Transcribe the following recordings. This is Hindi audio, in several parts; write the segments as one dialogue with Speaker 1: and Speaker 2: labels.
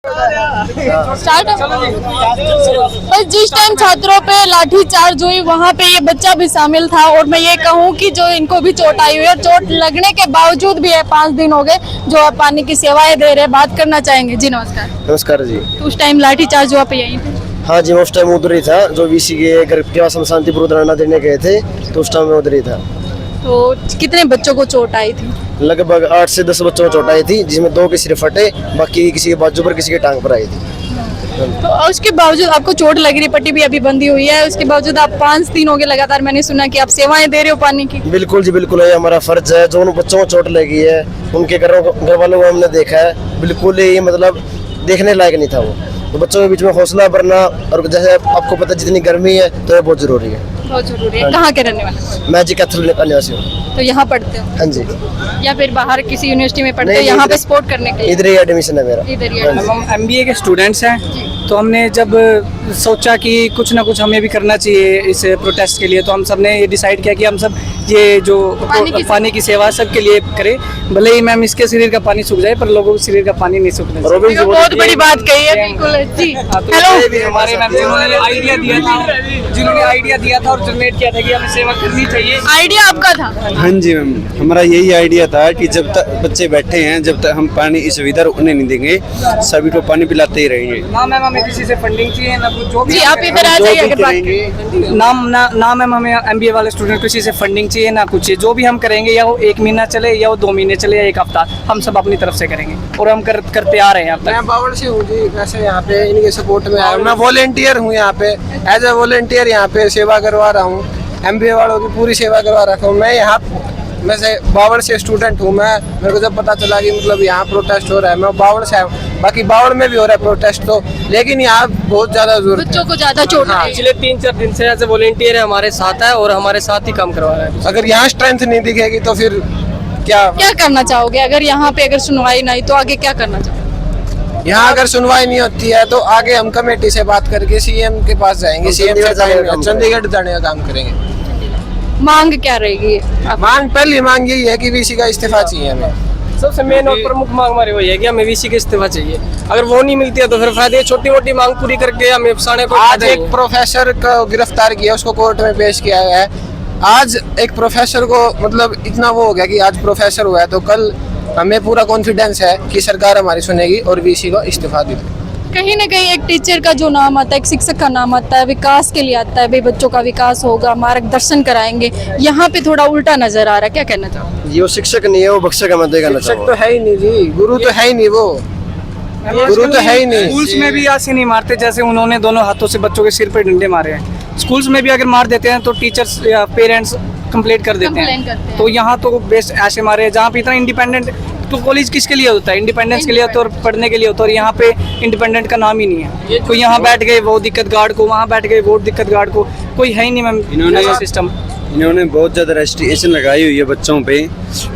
Speaker 1: बस जिस टाइम छात्रों पे लाठी चार्ज हुई वहाँ पे ये बच्चा भी शामिल था। और मैं ये कहूँ कि जो इनको भी चोट आई हुई है, चोट लगने के बावजूद भी है 5 दिन हो गए जो आप पानी की सेवाएं दे रहे हैं। बात करना चाहेंगे जी। नमस्कार।
Speaker 2: नमस्कार जी।
Speaker 1: तो उस टाइम लाठी चार्ज हुआ पे यहीं पे?
Speaker 2: हाँ जी, मैं उस टाइम उधर ही था, जो वीसी के घर के पास हम शांतिपुर धरना देने गए थे, तो उस टाइम मैं उधर ही था।
Speaker 1: तो कितने बच्चों को चोट आई थी?
Speaker 2: लगभग 8 से 10 बच्चों को चोट आई थी, जिसमें 2 के सिर फटे, बाकी किसी के बाजू पर, किसी के टांग पर आई थी।
Speaker 1: तो उसके बावजूद आपको चोट लग रही, पट्टी भी अभी बंदी हुई है, उसके बावजूद आप 5 दिन हो गए लगातार, मैंने सुना कि आप सेवाएं दे रहे हो पानी की।
Speaker 2: बिल्कुल जी, बिल्कुल है, हमारा फर्ज है। जो उन बच्चों को चोट लगी है, उनके घर वालों को हमने देखा है, बिल्कुल ये मतलब देखने लायक नहीं था वो। तो बच्चों के बीच में हौसला भरना, और जैसे आपको पता जितनी गर्मी है तो ये बहुत जरूरी है।
Speaker 1: बहुत जरूरी है। कहाँ के रहने वाले?
Speaker 2: मैं जी कैथल का निवासी हूँ।
Speaker 1: तो यहाँ पढ़ते हो?
Speaker 2: हाँ जी।
Speaker 1: या फिर बाहर किसी यूनिवर्सिटी में पढ़ते हो यहाँ पे स्पोर्ट करने के लिए?
Speaker 2: इधर ही एडमिशन है मेरा।
Speaker 1: इधर ही।
Speaker 3: हम MBA के स्टूडेंट्स हैं, तो हमने जब सोचा कि कुछ ना कुछ हमें भी करना चाहिए इस प्रोटेस्ट के लिए, तो हम सब ने ये डिसाइड किया कि हम सब ये जो पानी की सेवा सबके लिए करें। भले ही मैम इसके शरीर का पानी सूख जाए, पर लोगों के शरीर का पानी नहीं सूखना चाहिए।
Speaker 1: बहुत बड़ी बात कही है। बिल्कुल जी।
Speaker 3: हेलो, हमारे मैम जिन्होंने आइडिया दिया था और जनरेट किया था कि हमें सेवा करनी चाहिए।
Speaker 1: आइडिया आपका था?
Speaker 4: हाँ जी मैम, हमारा यही आइडिया था कि जब तक बच्चे बैठे हैं, जब तक हम पानी की सुविधा उन्हें नहीं देंगे, सभी को पानी पिलाते ही रहेंगे।
Speaker 3: ना मैम हमें किसी से फंडिंग चाहिए, ना कुछ जो भी।
Speaker 1: जी आप इधर आ जाइए अगर बात करें।
Speaker 3: ना मैम हमें MBA वाले स्टूडेंट किसी से फंडिंग चाहिए ना कुछ। जो भी हम करेंगे, या वो 1 महीना चले, या वो 2 महीने चले, या 1 हफ्ता, हम सब अपनी तरफ से करेंगे और हम करते आ रहे हैं।
Speaker 5: मैं बावड़ से हूँ जी, वैसे यहाँ पे इनके सपोर्ट में आया हूँ। मैं वॉलेंटियर हूँ यहाँ पे, एज ए वॉलेंटियर यहाँ पे सेवा करवा रहा हूँ। MBA वालों की पूरी सेवा करवा रखा हूँ मैं यहाँ। मैं से बावड़ से स्टूडेंट हूँ मैं। मेरे को जब पता चला कि मतलब यहाँ प्रोटेस्ट हो रहा है, मैं बावड़ से आया हूँ। बाकी बावड़ में भी हो रहा है प्रोटेस्ट, तो लेकिन यहाँ बहुत ज्यादा जरूरत
Speaker 1: बच्चों को ज्यादा चोट
Speaker 5: हाँ।
Speaker 6: पिछले 3-4 दिन से ऐसे वॉलेंटियर है हमारे साथ है और हमारे साथ ही काम करवा रहा है।
Speaker 5: अगर यहाँ स्ट्रेंथ नहीं दिखेगी तो फिर क्या
Speaker 1: करना चाहोगे? अगर यहाँ पे अगर सुनवाई नहीं तो आगे क्या करना चाहोगे?
Speaker 5: यहाँ अगर सुनवाई नहीं होती है तो आगे हम कमेटी से बात करके CM के पास जाएंगे, CM से चंडीगढ़ जाने का काम करेंगे।
Speaker 1: मांग क्या रहेगी?
Speaker 5: मांग पहली मांग यही है कि VC का इस्तीफा चाहिए हमें।
Speaker 6: सबसे मेन और प्रमुख मांग हमारी वही है कि हमें VC का इस्तीफा चाहिए। अगर वो नहीं मिलती है तो फिर फायदे छोटी मोटी मांग पूरी करके हमें साढ़े को।
Speaker 5: आज एक प्रोफेसर को गिरफ्तार किया, उसको कोर्ट में पेश किया गया है। आज एक प्रोफेसर को मतलब इतना वो हो गया कि आज प्रोफेसर हुआ है, तो कल हमें पूरा कॉन्फिडेंस है कि सरकार हमारी सुनेगी और VC को इस्तीफा देगी।
Speaker 1: कहीं ना कहीं एक टीचर का जो नाम आता है, एक शिक्षक का नाम आता है, विकास के लिए आता है, भाई बच्चों का विकास होगा, मार्गदर्शन कराएंगे। यहाँ पे थोड़ा उल्टा नजर आ रहा है, क्या कहना चाहोगे?
Speaker 2: ये वो शिक्षक नहीं है, वो भक्षक है। मैं कहना
Speaker 5: शिक्षक तो है ही नहीं जी, गुरु तो है ही नहीं, वो गुरु तो है ही नहीं।
Speaker 3: स्कूल्स में भी ऐसे नहीं मारते जैसे उन्होंने दोनों हाथों से बच्चों के सिर पे डंडे मारे हैं। स्कूल्स में भी अगर मार देते हैं तो टीचर्स या पेरेंट्स कंप्लेंट कर देते हैं। तो यहाँ तो बेस्ट ऐसे मारे हैं जहाँ पे इतना इंडिपेंडेंट। तो कॉलेज किसके लिए होता है? इंडिपेंडेंस के लिए होता है और पढ़ने के लिए होता है। और यहाँ पे इंडिपेंडेंट का नाम ही नहीं है। तो यहाँ बैठ गए वो दिक्कत गार्ड को, वहाँ बैठ गए वो दिक्कत गार्ड को, कोई है ही नहीं मैम इन्होंने सिस्टम।
Speaker 4: इन्होंने बहुत ज़्यादा रेस्ट्रिक्शन लगाई हुई है बच्चों पे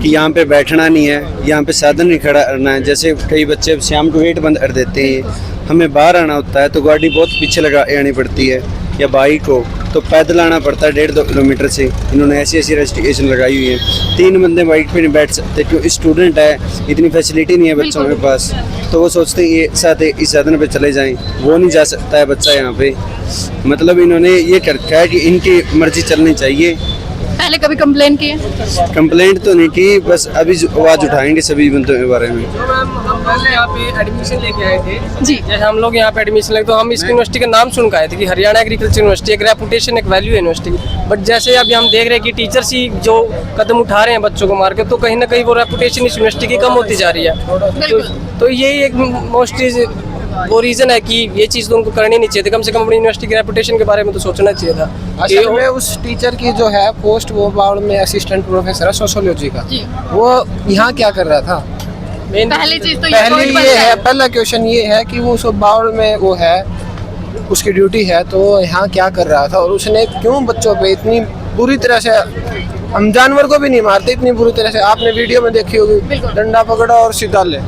Speaker 4: कि यहाँ पे बैठना नहीं है, यहाँ पे साधन नहीं खड़ा करना है। जैसे कई बच्चे शाम को गेट बंद कर देते हैं, हमें बाहर आना होता है तो गाड़ी बहुत पीछे लगा आनी पड़ती है, या बाइक हो तो पैदल आना पड़ता है 1.5-2 किलोमीटर से। इन्होंने ऐसी रेस्ट्रिक्शन लगाई हुई है। 3 बंदे बाइक पे नहीं बैठ सकते क्योंकि स्टूडेंट है, इतनी फैसिलिटी नहीं है बच्चों के पास, तो वो सोचते हैं ये साथ इस साधन पे चले जाएं, वो नहीं जा सकता है बच्चा यहाँ पे। मतलब इन्होंने ये कर रखा है कि इनकी मर्जी चलनी चाहिए।
Speaker 1: पहले कभी कंप्लेन किए?
Speaker 4: कंप्लेंट तो नहीं की, बस अभी आवाज उठाएंगे सभी बंदों के बारे में।
Speaker 6: हम पहले यहाँ पे एडमिशन लेके आए थे
Speaker 1: जी।
Speaker 6: जैसे हम लोग यहाँ पे एडमिशन लेके, तो हम इस यूनिवर्सिटी का नाम सुन के आए थे कि हरियाणा एग्रीकल्चर यूनिवर्सिटी, एक रेपुटेशन, एक वैल्यू है यूनिवर्सिटी की। बट जैसे अभी हम देख रहे हैं कि टीचर्स ही जो कदम उठा रहे हैं बच्चों को मार के, तो कहीं ना कहीं वो रेपुटेशन इस यूनिवर्सिटी की कम होती जा रही है। तो यही एक मोस्टली वो रीजन है कि ये चीज़ तो उनको करनी नहीं चाहिए थी। कम से कम अपनी यूनिवर्सिटी के रेपुटेशन के बारे में तो सोचना चाहिए था।
Speaker 5: असल में उस टीचर की जो है पोस्ट, वो बावड़ में असिस्टेंट प्रोफेसर है सोशियोलॉजी का, वो यहाँ क्या कर रहा था?
Speaker 1: पहली चीज तो
Speaker 5: पहली ये है, पहला क्वेश्चन ये है कि वो सब बावड़ में वो है, उसकी ड्यूटी है, तो यहाँ क्या कर रहा था? और उसने क्यों बच्चों पे इतनी बुरी तरह से, हम जानवर को भी नहीं मारते इतनी बुरी तरह से, आपने वीडियो में देखी होगी, डंडा पकड़ा और सीधा ले।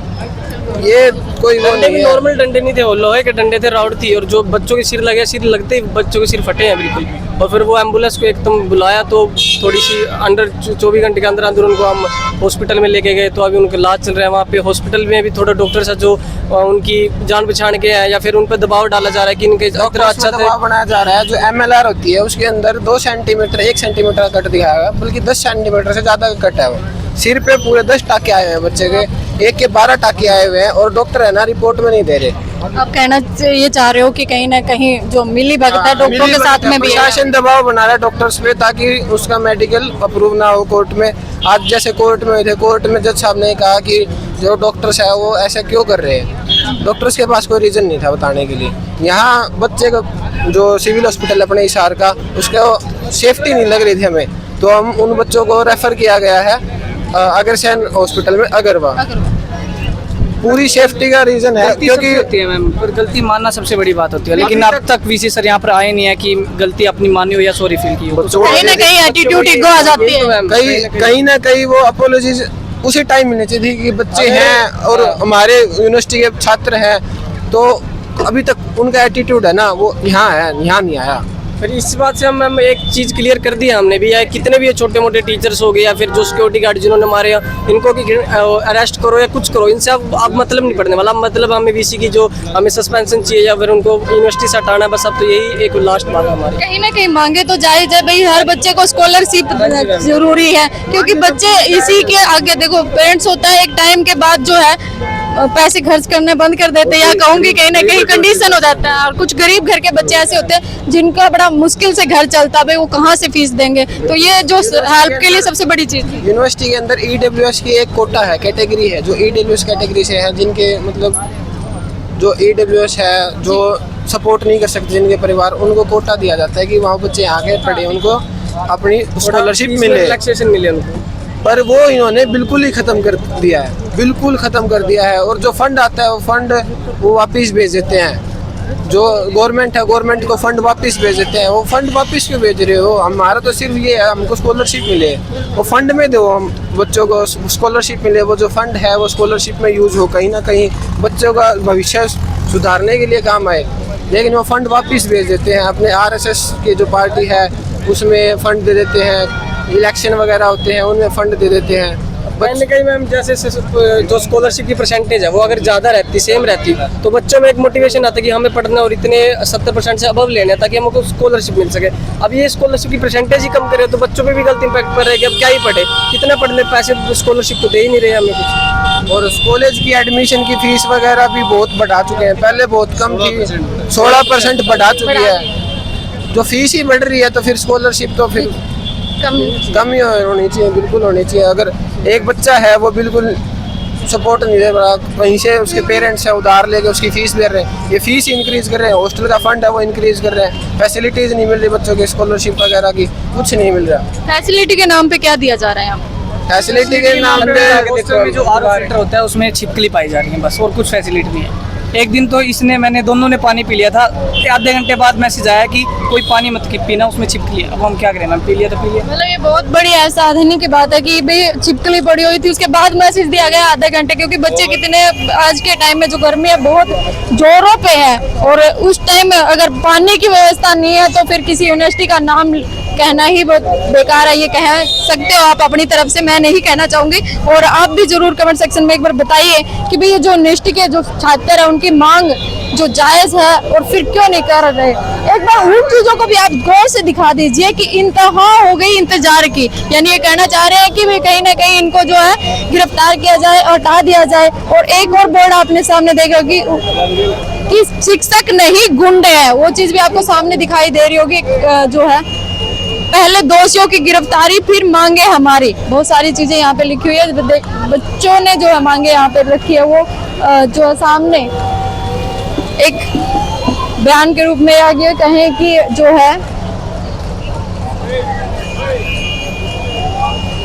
Speaker 5: ये कोई वो
Speaker 6: डंडे भी
Speaker 5: नहीं है।
Speaker 6: नॉर्मल डंडे नहीं थे, वो लोहे के डंडे थे, रॉड थी, और जो बच्चों के सिर लगे, सिर लगते ही बच्चों के सिर फटे हैं बिल्कुल। और फिर वो एम्बुलेंस को एकदम बुलाया तो थोड़ी सी अंडर 24 घंटे के अंदर अंदर उनको हम हॉस्पिटल में लेके गए, तो अभी उनका इलाज चल रहा है वहाँ पे। हॉस्पिटल में भी थोड़ा डॉक्टर से जो उनकी जान पहचान के हैं, या फिर उन पर दबाव डाला जा रहा है कि इनके इतना अच्छा थे।
Speaker 5: दबाव बनाया जा रहा है। जो MLR होती है उसके अंदर 2 सेंटीमीटर 1 सेंटीमीटर का कट दिया है, बल्कि 10 सेंटीमीटर से ज्यादा का कट है। वो सिर पे पूरे 10 टाके आए हुए हैं बच्चे के, एक के 12 टाके आए हुए हैं, और डॉक्टर है ना रिपोर्ट में नहीं दे रहे।
Speaker 1: आप कहना ये चाह रहे हो कि कहीं ना कहीं जो मिली भगत है डॉक्टरों के साथ में भी है?
Speaker 5: प्रशासन दबाव बना रहा है डॉक्टर्स पे, ताकि उसका मेडिकल अप्रूव ना हो कोर्ट में। आज जैसे कोर्ट में थे, कोर्ट में जज साहब ने कहा कि जो डॉक्टर्स है वो ऐसा क्यों कर रहे हैं। डॉक्टर्स के पास कोई रीजन नहीं था बताने के लिए। यहाँ बच्चे का जो सिविल हॉस्पिटल अपने हिसार का, उसका सेफ्टी नहीं लग रही थी हमें, तो हम उन बच्चों को रेफर किया गया है अग्रसेन हॉस्पिटल में, अगरवा। पूरी सेफ्टी का रीजन है,
Speaker 3: क्योंकि होती है मैम, पर गलती मानना सबसे बड़ी बात होती है, लेकिन अब तक वीसी सर यहाँ पर आए नहीं है कि गलती अपनी मानी हो या सॉरी फील की हो।
Speaker 1: कहीं ना कहीं एटीट्यूड ईगो आ जाती है।
Speaker 5: कहीं ना कहीं वो अपोलॉजीज उसी टाइम मिलनी चाहिए थी कि बच्चे हैं और हमारे यूनिवर्सिटी के छात्र हैं, तो अभी तक उनका एटीट्यूड है ना वो यहाँ है, यहाँ नहीं आया।
Speaker 6: फिर इस बात से हम एक चीज़ क्लियर कर दिया हमने भी, या कितने भी छोटे मोटे टीचर्स हो गए या फिर जो सिक्योरिटी गार्ड जिन्होंने मारे, इनको भी अरेस्ट करो या कुछ करो, इनसे अब मतलब नहीं पड़ने वाला। मतलब हमें वीसी की जो हमें सस्पेंशन चाहिए या फिर उनको यूनिवर्सिटी से हटाना है, बस अब तो यही एक लास्ट मांग है हमारी।
Speaker 1: कहीं ना कहीं मांगे तो जायज है भाई, हर बच्चे को स्कॉलरशिप जरूरी है, क्योंकि बच्चे इसी के आगे देखो पेरेंट्स होता है एक टाइम के बाद जो है पैसे खर्च करने बंद कर देते हैं, या कहूँगी कहीं ना कहीं कंडीशन हो जाता है। और कुछ गरीब घर के बच्चे ऐसे होते हैं जिनका बड़ा मुश्किल से घर चलता है, वो कहाँ से फीस देंगे, तो ये जो हेल्प के लिए सबसे बड़ी चीज़ है।
Speaker 5: यूनिवर्सिटी के अंदर EWS की एक कोटा है, कैटेगरी है, जो EWS कैटेगरी से है, जिनके मतलब जो EWS है, जो सपोर्ट नहीं कर सकते जिनके परिवार, उनको कोटा दिया जाता है कि वहाँ बच्चे आगे पढ़े, उनको अपनी स्कॉलरशिप मिले,
Speaker 6: रिलैक्सेशन मिले उनको।
Speaker 5: पर वो इन्होंने बिल्कुल ही खत्म कर दिया है, बिल्कुल खत्म कर दिया है। और जो फंड आता है वो फंड वो वापस भेज देते हैं। जो गवर्नमेंट है, गवर्नमेंट को फंड वापस भेज देते हैं। वो फंड वापस क्यों भेज रहे हो? हमारा तो सिर्फ ये है हमको स्कॉलरशिप मिले, वो फंड में दो, हम बच्चों को स्कॉलरशिप मिले, वो जो फंड है वो स्कॉलरशिप में यूज हो, कहीं ना कहीं बच्चों का भविष्य सुधारने के लिए काम आए। लेकिन वो फंड वापस भेज देते हैं। अपने RSS की जो पार्टी है उसमें फंड दे देते हैं, इलेक्शन वगैरह होते हैं उनमें फंड दे देते हैं।
Speaker 6: कहीं ना कहीं मैम जैसे जो स्कॉलरशिप की परसेंटेज है वो अगर ज़्यादा रहती, सेम रहती, तो बच्चों में एक मोटिवेशन आता कि हमें पढ़ना और इतने 70% से अबव लेने, ताकि हमको स्कॉलरशिप मिल सके। अब ये स्कॉलरशिप की परसेंटेज ही कम करे तो बच्चों पे भी गलत इंपैक्ट पड़ रहा है कि अब क्या ही पढ़े, कितना पढ़ने, पैसे स्कॉलरशिप तो दे ही नहीं रहे हमें कुछ।
Speaker 5: और कॉलेज की एडमिशन की फीस वगैरह भी बहुत बढ़ा चुके हैं, पहले बहुत कम थी, 16% बढ़ा चुकी है। जो फीस ही बढ़ रही है तो फिर स्कॉलरशिप तो फिर कम ही होनी चाहिए, बिल्कुल होनी चाहिए। अगर एक बच्चा है वो बिल्कुल सपोर्ट नहीं दे रहा, वहीं से उसके पेरेंट्स है उधार लेके उसकी फीस दे रहे हैं, ये फीस इंक्रीज कर रहे हैं, हॉस्टल का फंड है वो इंक्रीज कर रहे हैं, फैसिलिटीज नहीं मिल रही बच्चों के, स्कॉलरशिप वगैरह की कुछ नहीं मिल रहा।
Speaker 1: फैसिलिटी के नाम पे क्या दिया जा रहा है यहाँ?
Speaker 5: फैसिलिटी के नाम
Speaker 3: हॉस्टल में जो
Speaker 5: पे
Speaker 3: RO फिल्टर होता है उसमें छिपकली पाई जा रही है बस, और कुछ फैसिलिटी नहीं है। एक दिन तो मैंने दोनों ने पानी पी लिया था, आधे घंटे बाद मैसेज आया कि कोई पानी मत पीना, उसमें छिपकली है। अब हम क्या करें मैम, पी लिया तो पी लिया।
Speaker 1: मतलब ये बहुत बड़ी असावधानी की बात है कि भाई छिपकली पड़ी हुई थी, उसके बाद मैसेज दिया गया आधे घंटे, क्योंकि बच्चे कितने आज के टाइम में जो गर्मी है बहुत जोरों पे है, और उस टाइम अगर पानी की व्यवस्था नहीं है तो फिर किसी यूनिवर्सिटी का नाम कहना ही बहुत बेकार है। ये कह सकते हो आप अपनी तरफ से, मैं नहीं कहना चाहूंगी। और आप भी जरूर कमेंट सेक्शन में एक बार बताइए कि भाई ये जो यूनिवर्सिटी के जो छात्र है उनकी मांग जो जायज है और फिर क्यों नहीं कर रहे। एक बार उन चीजों को भी आप गौर से दिखा दीजिए कि इंतहा हो गई इंतजार की, यानी ये कहना चाह रहे हैं कि भाई कहीं ना कहीं इनको जो है गिरफ्तार किया जाए और हटा दिया जाए। और एक और बोर्ड आपने सामने देखा कि शिक्षक नहीं गुंडे हैं, वो चीज भी आपको सामने दिखाई दे रही होगी। जो है पहले दोषियों की गिरफ्तारी फिर मांगे हमारी, बहुत सारी चीजें यहाँ पे लिखी हुई है। बच्चों ने जो है मांगे यहाँ पे रखी है, वो जो सामने एक बयान के रूप में आगे कहें कि जो है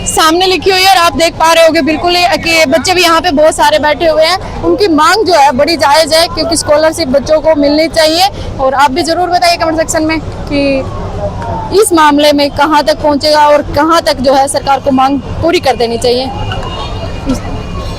Speaker 1: सामने लिखी हुई है, और आप देख पा रहे होगे बिल्कुल कि बच्चे भी यहाँ पे बहुत सारे बैठे हुए हैं। उनकी मांग जो है बड़ी जायज है, क्योंकि स्कॉलरशिप बच्चों को मिलनी चाहिए। और आप भी जरूर बताइए कमेंट सेक्शन में कि इस मामले में कहाँ तक पहुँचेगा और कहाँ तक जो है सरकार को मांग पूरी कर देनी चाहिए।